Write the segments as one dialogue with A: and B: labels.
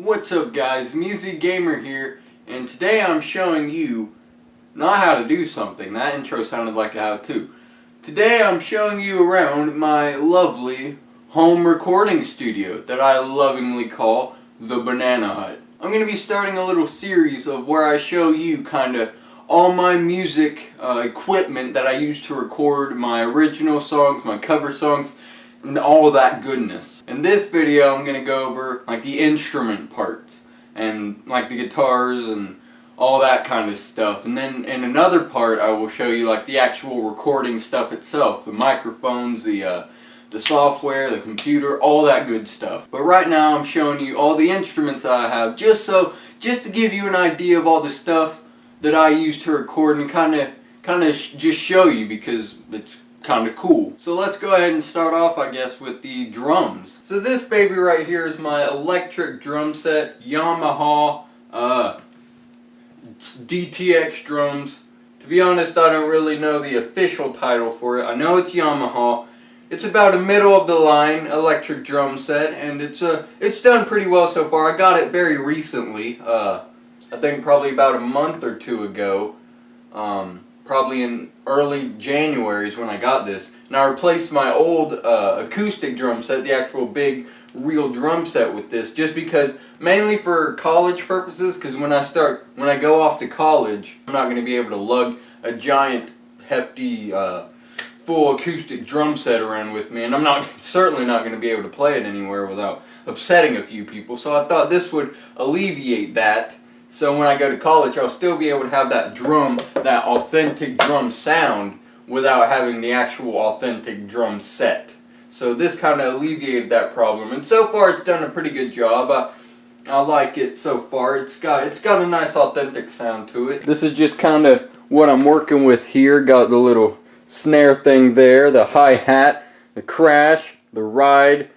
A: What's up guys, Music Gamer here, and today I'm showing you not how to do something. That intro sounded like a how-to. Today I'm showing you around my lovely home recording studio that I lovingly call the Banana Hut. I'm going to be starting a little series of where I show you kinda all my music equipment that I use to record my original songs, my cover songs, and all that goodness. In this video I'm going to go over like the instrument parts and like the guitars and all that kind of stuff, and then in another part I will show you like the actual recording stuff itself, the microphones, the software, the computer, all that good stuff. But right now I'm showing you all the instruments that I have just to give you an idea of all the stuff that I use to record and kind of just show you because it's kind of cool. So let's go ahead and start off, I guess, with the drums. So this baby right here is my electric drum set, Yamaha DTX drums. To be honest, I don't really know the official title for it. I know it's Yamaha. It's about a middle of the line electric drum set, and it's done pretty well so far. I got it very recently. I think probably about a month or two ago. Probably in early January is when I got this. And I replaced my old acoustic drum set, the actual big real drum set, with this, just because, mainly for college purposes, because when I go off to college, I'm not going to be able to lug a giant, hefty, full acoustic drum set around with me, and I'm certainly not going to be able to play it anywhere without upsetting a few people, so I thought this would alleviate that. So when I go to college, I'll still be able to have that drum, that authentic drum sound, without having the actual authentic drum set. So this kind of alleviated that problem, and so far it's done a pretty good job. I like it so far. It's got a nice authentic sound to it. This is just kind of what I'm working with here. Got the little snare thing there, the hi-hat, the crash, the ride,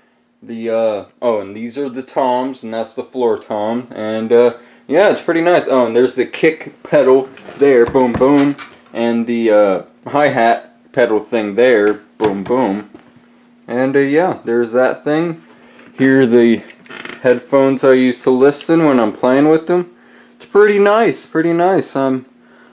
A: the and these are the toms, and that's the floor tom, and yeah, it's pretty nice. Oh, and there's the kick pedal there, boom boom, and the hi-hat pedal thing there, boom boom, and yeah, there's that thing. Here are the headphones I use to listen when I'm playing with them. It's pretty nice, pretty nice. I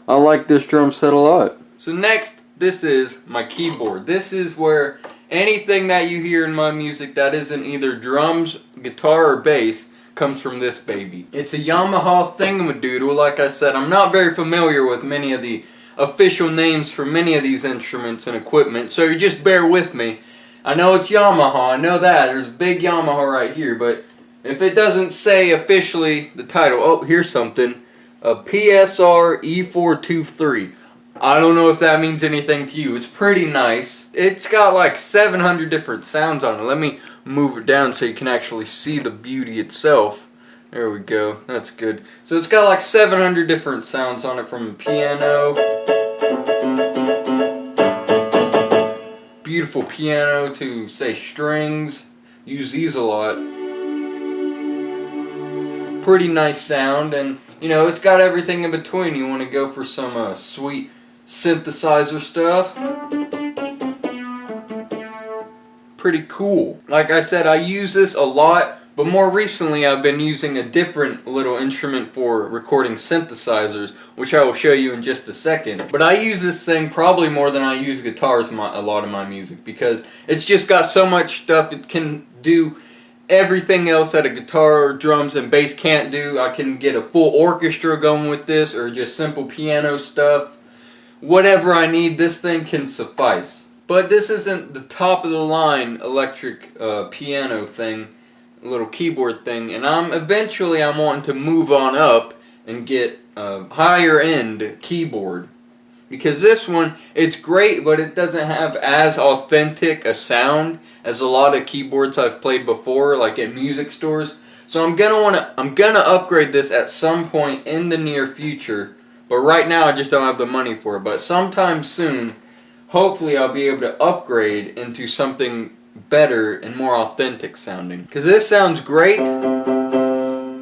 A: like this drum set a lot. So next, this is my keyboard. This is where anything that you hear in my music that isn't either drums, guitar, or bass comes from this baby. It's a Yamaha thingamadoodle. Like I said, I'm not very familiar with many of the official names for many of these instruments and equipment, so you just bear with me. I know it's Yamaha, I know that. There's a big Yamaha right here, but if it doesn't say officially the title, oh, here's something. A PSR E423. I don't know if that means anything to you. It's pretty nice. It's got like 700 different sounds on it. Let me move it down so you can actually see the beauty itself. There we go. That's good. So it's got like 700 different sounds on it, from piano, beautiful piano, to say strings. Use these a lot. Pretty nice sound, and you know, it's got everything in between. You want to go for some sweet synthesizer stuff. Pretty cool. Like I said, I use this a lot, but more recently I've been using a different little instrument for recording synthesizers, which I will show you in just a second. But I use this thing probably more than I use guitars in a lot of my music, because it's just got so much stuff. It can do everything else that a guitar, drums, and bass can't do. I can get a full orchestra going with this, or just simple piano stuff. Whatever I need, this thing can suffice. But this isn't the top of the line electric piano thing, little keyboard thing, and I'm wanting to move on up and get a higher end keyboard. Because this one, it's great, but it doesn't have as authentic a sound as a lot of keyboards I've played before, like at music stores. So I'm gonna upgrade this at some point in the near future. But right now I just don't have the money for it. But sometime soon, hopefully I'll be able to upgrade into something better and more authentic sounding. Because this sounds great,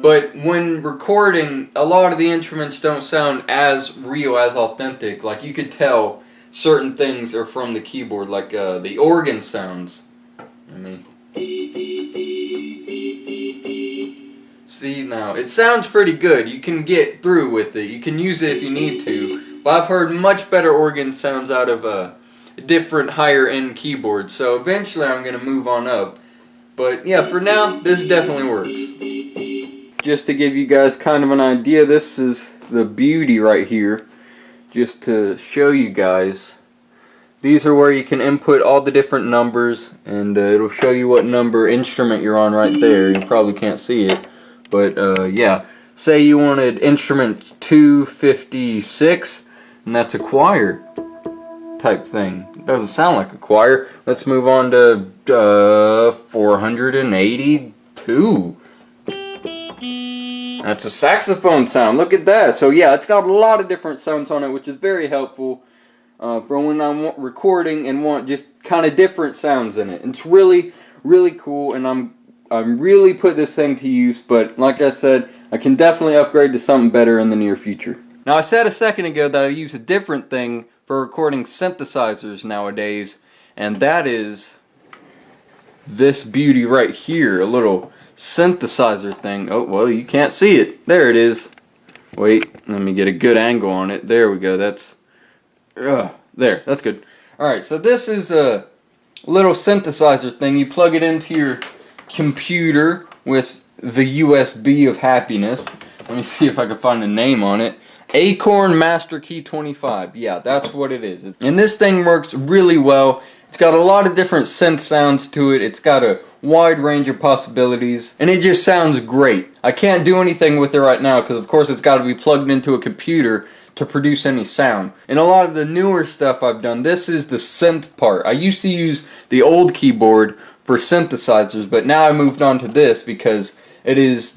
A: but when recording, a lot of the instruments don't sound as real, as authentic. Like, you could tell certain things are from the keyboard, like the organ sounds. See, now, it sounds pretty good. You can get through with it. You can use it if you need to. But I've heard much better organ sounds out of different higher end keyboards. So eventually I'm going to move on up. But yeah, for now, this definitely works. Just to give you guys kind of an idea, this is the beauty right here. Just to show you guys. These are where you can input all the different numbers, and it'll show you what number instrument you're on right there. You probably can't see it, but yeah. Say you wanted instrument 256, and that's a choir type thing. It doesn't sound like a choir. Let's move on to 482. That's a saxophone sound. Look at that. So yeah, it's got a lot of different sounds on it, which is very helpful. For when I'm recording and want just kind of different sounds in it. It's really, really cool, and I'm really put this thing to use, but like I said, I can definitely upgrade to something better in the near future. Now, I said a second ago that I use a different thing for recording synthesizers nowadays, and that is this beauty right here, a little synthesizer thing. Oh, well, you can't see it. There it is. Wait, let me get a good angle on it. There we go. That's there, that's good. Alright, so this is a little synthesizer thing. You plug it into your computer with the USB of happiness. Let me see if I can find a name on it. Acorn Master Key 25. Yeah, that's what it is. And this thing works really well. It's got a lot of different synth sounds to it. It's got a wide range of possibilities, and it just sounds great. I can't do anything with it right now because of course it's got to be plugged into a computer to produce any sound. In a lot of the newer stuff I've done, this is the synth part. I used to use the old keyboard for synthesizers, but now I moved on to this because it's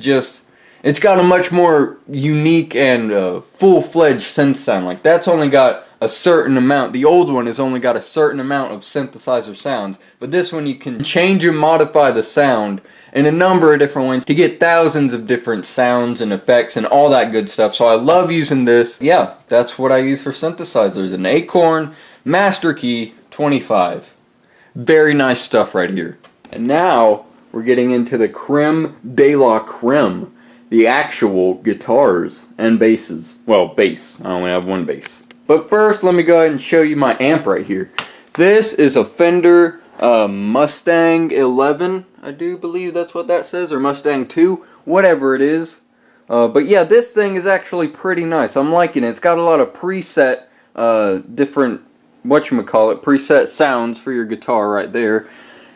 A: got a much more unique and full-fledged synth sound. Like, that's only got a certain amount. The old one has only got a certain amount of synthesizer sounds, but this one you can change and modify the sound in a number of different ways to get thousands of different sounds and effects and all that good stuff. So I love using this. Yeah, that's what I use for synthesizers. An Acorn Master Key 25. Very nice stuff right here. And now we're getting into the creme de la creme. The actual guitars and basses. Well, bass. I only have one bass. But first, let me go ahead and show you my amp right here. This is a Fender Mustang 11. I do believe that's what that says, or Mustang 2, whatever it is. But yeah, this thing is actually pretty nice. I'm liking it. It's got a lot of preset, different, preset sounds for your guitar right there.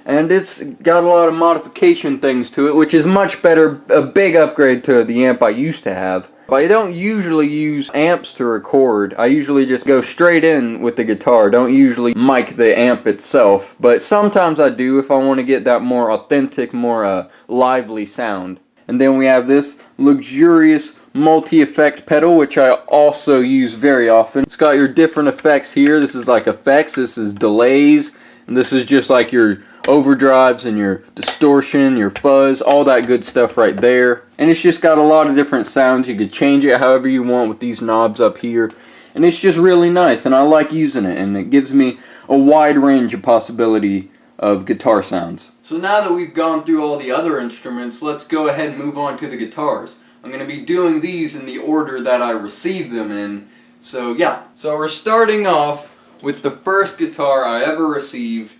A: And it's got a lot of modification things to it, which is much better, a big upgrade to the amp I used to have. But I don't usually use amps to record. I usually just go straight in with the guitar. Don't usually mic the amp itself. But sometimes I do if I want to get that more authentic, more lively sound. And then we have this luxurious multi-effect pedal, which I also use very often. It's got your different effects here. This is like effects, this is delays, and this is just like your overdrives and your distortion, your fuzz, all that good stuff right there. And it's just got a lot of different sounds. You could change it however you want with these knobs up here. And it's just really nice, and I like using it, and it gives me a wide range of possibility of guitar sounds. So now that we've gone through all the other instruments, let's go ahead and move on to the guitars. I'm going to be doing these in the order that I received them in. So yeah, so we're starting off with the first guitar I ever received.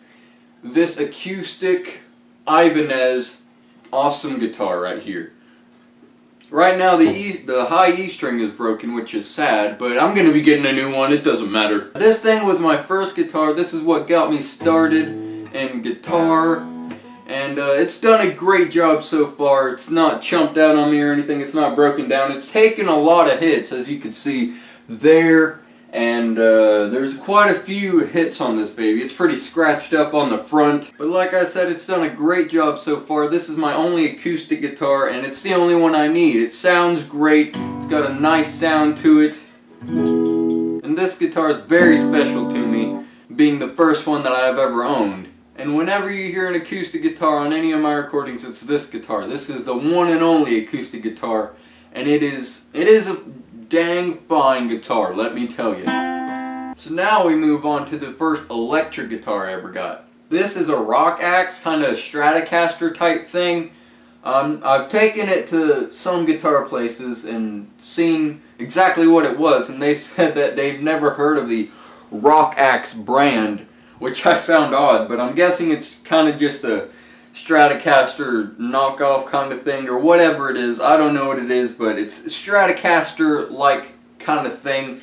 A: This acoustic Ibanez awesome guitar right here. Right now the high E string is broken, which is sad, but I'm going to be getting a new one, it doesn't matter. This thing was my first guitar. This is what got me started in guitar, and it's done a great job so far. It's not chumped out on me or anything, it's not broken down. It's taken a lot of hits, as you can see there. And there's quite a few hits on this baby. It's pretty scratched up on the front. But like I said, it's done a great job so far. This is my only acoustic guitar, and it's the only one I need. It sounds great. It's got a nice sound to it. And this guitar is very special to me, being the first one that I've ever owned. And whenever you hear an acoustic guitar on any of my recordings, it's this guitar. This is the one and only acoustic guitar. And it is a dang fine guitar, let me tell you. So now we move on to the first electric guitar I ever got. This is a Rock Axe, kind of Stratocaster type thing. I've taken it to some guitar places and seen exactly what it was, and they said that they've never heard of the Rock Axe brand, which I found odd, but I'm guessing it's kind of just a Stratocaster knockoff kind of thing, or whatever it is. I don't know what it is, but it's Stratocaster-like kind of thing.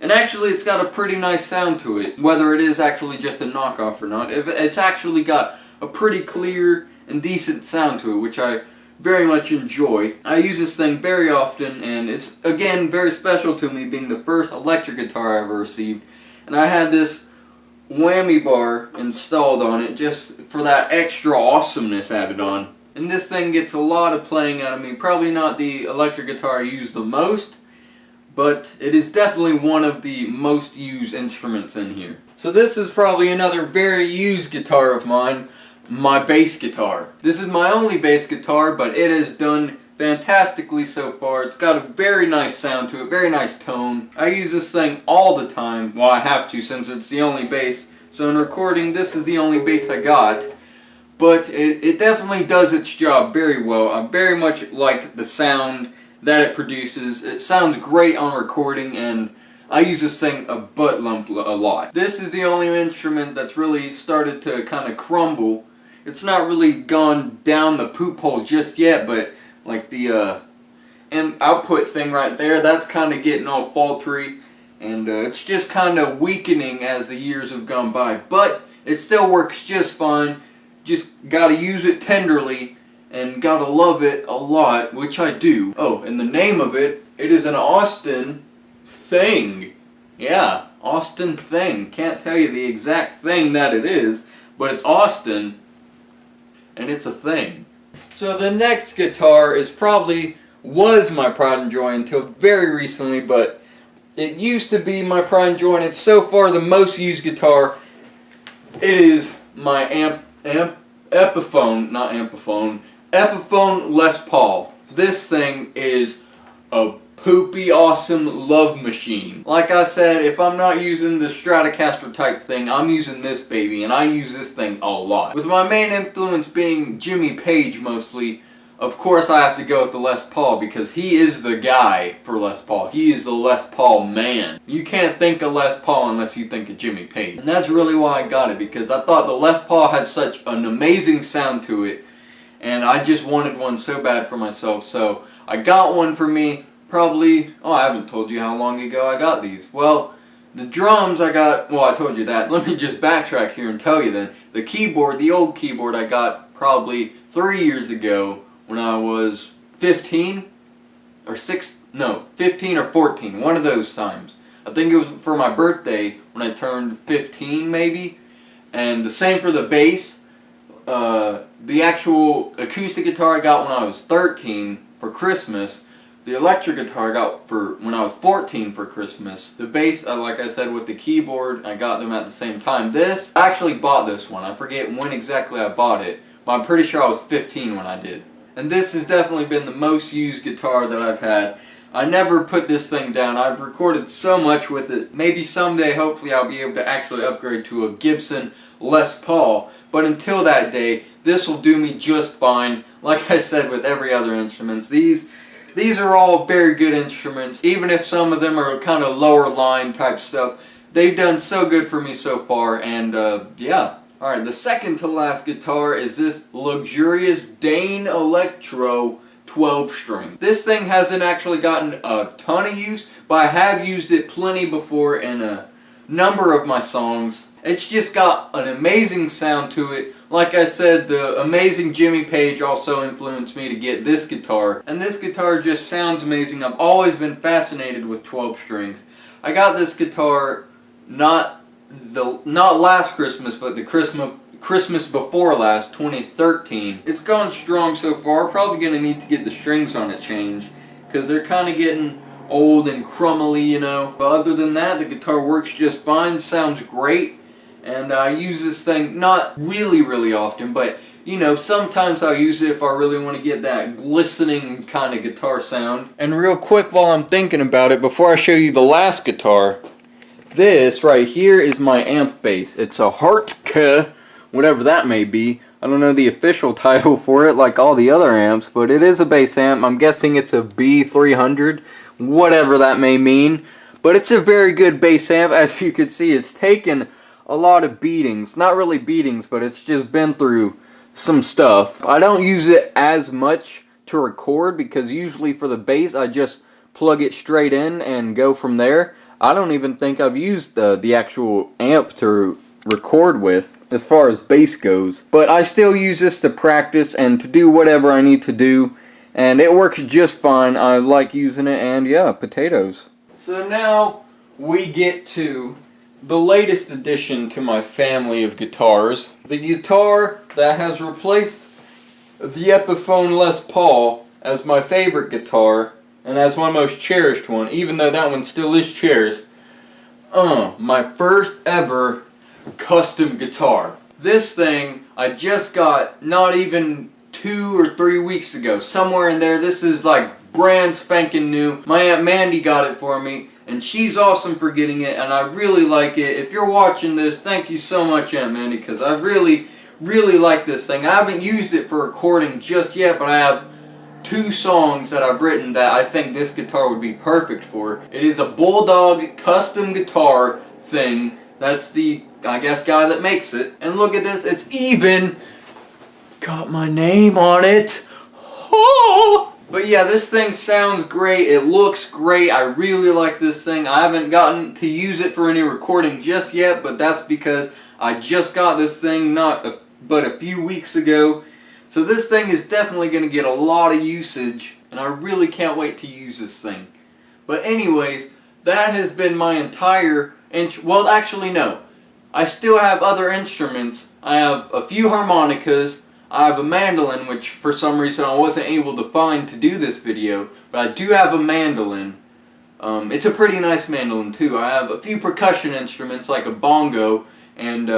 A: And actually, it's got a pretty nice sound to it, whether it is actually just a knockoff or not. It's actually got a pretty clear and decent sound to it, which I very much enjoy. I use this thing very often, and it's, again, very special to me, being the first electric guitar I ever received. And I had this whammy bar installed on it just for that extra awesomeness added on. And this thing gets a lot of playing out of me. Probably not the electric guitar I use the most, but it is definitely one of the most used instruments in here. So this is probably another very used guitar of mine, my bass guitar. This is my only bass guitar, but it has done fantastically so far. It's got a very nice sound to it, very nice tone. I use this thing all the time. Well, I have to, since it's the only bass. So in recording, this is the only bass I got. But it definitely does its job very well. I very much like the sound that it produces. It sounds great on recording, and I use this thing a butt lump a lot. This is the only instrument that's really started to kind of crumble. It's not really gone down the poop hole just yet, but like the output thing right there, that's kind of getting all faltery, and it's just kind of weakening as the years have gone by. But it still works just fine. Just gotta use it tenderly and gotta love it a lot, which I do. Oh, and the name of it, it is an Austin Thing. Yeah, Austin Thing. Can't tell you the exact thing that it is, but it's Austin, and it's a thing. So the next guitar was my pride and joy until very recently, but it used to be my pride and joy, and it's so far the most used guitar. It is my Epiphone Les Paul. This thing is a poopy awesome love machine. Like I said, if I'm not using the Stratocaster type thing, I'm using this baby, and I use this thing a lot. With my main influence being Jimmy Page mostly, of course I have to go with the Les Paul, because he is the guy for Les Paul. He is the Les Paul man. You can't think of Les Paul unless you think of Jimmy Page. And that's really why I got it, because I thought the Les Paul had such an amazing sound to it, and I just wanted one so bad for myself, so I got one for me. Probably, I haven't told you how long ago I got these. Well, the drums I got, well, I told you that. Let me just backtrack here and tell you then. The keyboard, the old keyboard, I got probably 3 years ago when I was 15 or 14, one of those times. I think it was for my birthday when I turned 15 maybe. And the same for the bass. The actual acoustic guitar I got when I was 13 for Christmas. The electric guitar I got for when I was 14 for Christmas. The bass, like I said, with the keyboard, I got them at the same time. This, I actually bought this one. I forget when exactly I bought it, but I'm pretty sure I was 15 when I did. And this has definitely been the most used guitar that I've had. I never put this thing down. I've recorded so much with it. Maybe someday, hopefully, I'll be able to actually upgrade to a Gibson Les Paul. But until that day, this will do me just fine. Like I said with every other instrument, these are all very good instruments. Even if some of them are kind of lower line type stuff, they've done so good for me so far, and yeah. Alright, the second to last guitar is this luxurious Dane Electro 12 string. This thing hasn't actually gotten a ton of use, but I have used it plenty before in a number of my songs. It's just got an amazing sound to it. Like I said, the amazing Jimmy Page also influenced me to get this guitar. And this guitar just sounds amazing. I've always been fascinated with 12 strings. I got this guitar not last Christmas, but the Christmas before last, 2013. It's gone strong so far. Probably going to need to get the strings on it changed, because they're kind of getting old and crumbly, you know. But other than that, the guitar works just fine, sounds great. And I use this thing not really often, but you know, sometimes I'll use it if I really want to get that glistening kind of guitar sound. And real quick while I'm thinking about it, before I show you the last guitar, this right here is my amp base. It's a Hartke, whatever that may be, I don't know the official title for it like all the other amps, but it is a bass amp. I'm guessing it's a B300, whatever that may mean. But it's a very good bass amp. As you can see, it's taken a lot of beatings. Not really beatings, but it's just been through some stuff. I don't use it as much to record because usually for the bass I just plug it straight in and go from there. I don't even think I've used the actual amp to record with as far as bass goes. But I still use this to practice and to do whatever I need to do, and it works just fine. I like using it, and yeah, potatoes. So now we get to the latest addition to my family of guitars. The guitar that has replaced the Epiphone Les Paul as my favorite guitar and as my most cherished one, even though that one still is cherished. My first ever custom guitar. This thing I just got not even 2 or 3 weeks ago, somewhere in there. This is like brand spanking new. My Aunt Mandy got it for me, and she's awesome for getting it, and I really like it. If you're watching this, thank you so much, Aunt Mandy, because I really like this thing. I haven't used it for recording just yet, but I have 2 songs that I've written that I think this guitar would be perfect for. It is a Bulldog custom guitar thing. That's the, I guess, guy that makes it. And look at this, it's even got my name on it. Oh! But yeah, this thing sounds great. It looks great. I really like this thing. I haven't gotten to use it for any recording just yet, but that's because I just got this thing but a few weeks ago. So this thing is definitely going to get a lot of usage, and I really can't wait to use this thing. But anyways, that has been my entire well, actually no. I still have other instruments. I have a few harmonicas. I have a mandolin, which for some reason I wasn't able to find to do this video, but I do have a mandolin. It's a pretty nice mandolin too. I have a few percussion instruments like a bongo and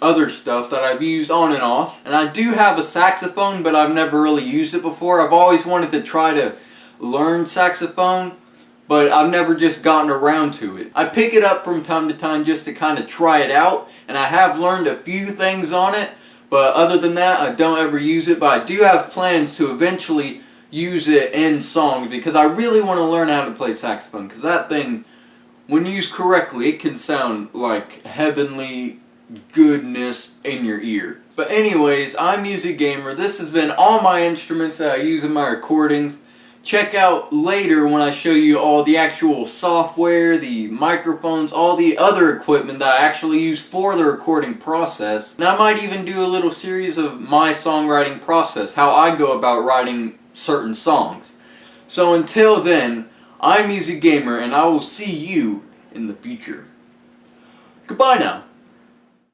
A: other stuff that I've used on and off. And I do have a saxophone, but I've never really used it before. I've always wanted to try to learn saxophone, but I've never just gotten around to it. I pick it up from time to time just to kind of try it out, and I have learned a few things on it, but other than that, I don't ever use it. But I do have plans to eventually use it in songs because I really want to learn how to play saxophone, because that thing, when used correctly, it can sound like heavenly goodness in your ear. But anyways, I'm Music Gamer. This has been all my instruments that I use in my recordings. Check out later when I show you all the actual software, the microphones, all the other equipment that I actually use for the recording process. And I might even do a little series of my songwriting process, how I go about writing certain songs. So until then, I'm Music Gamer, and I will see you in the future. Goodbye now.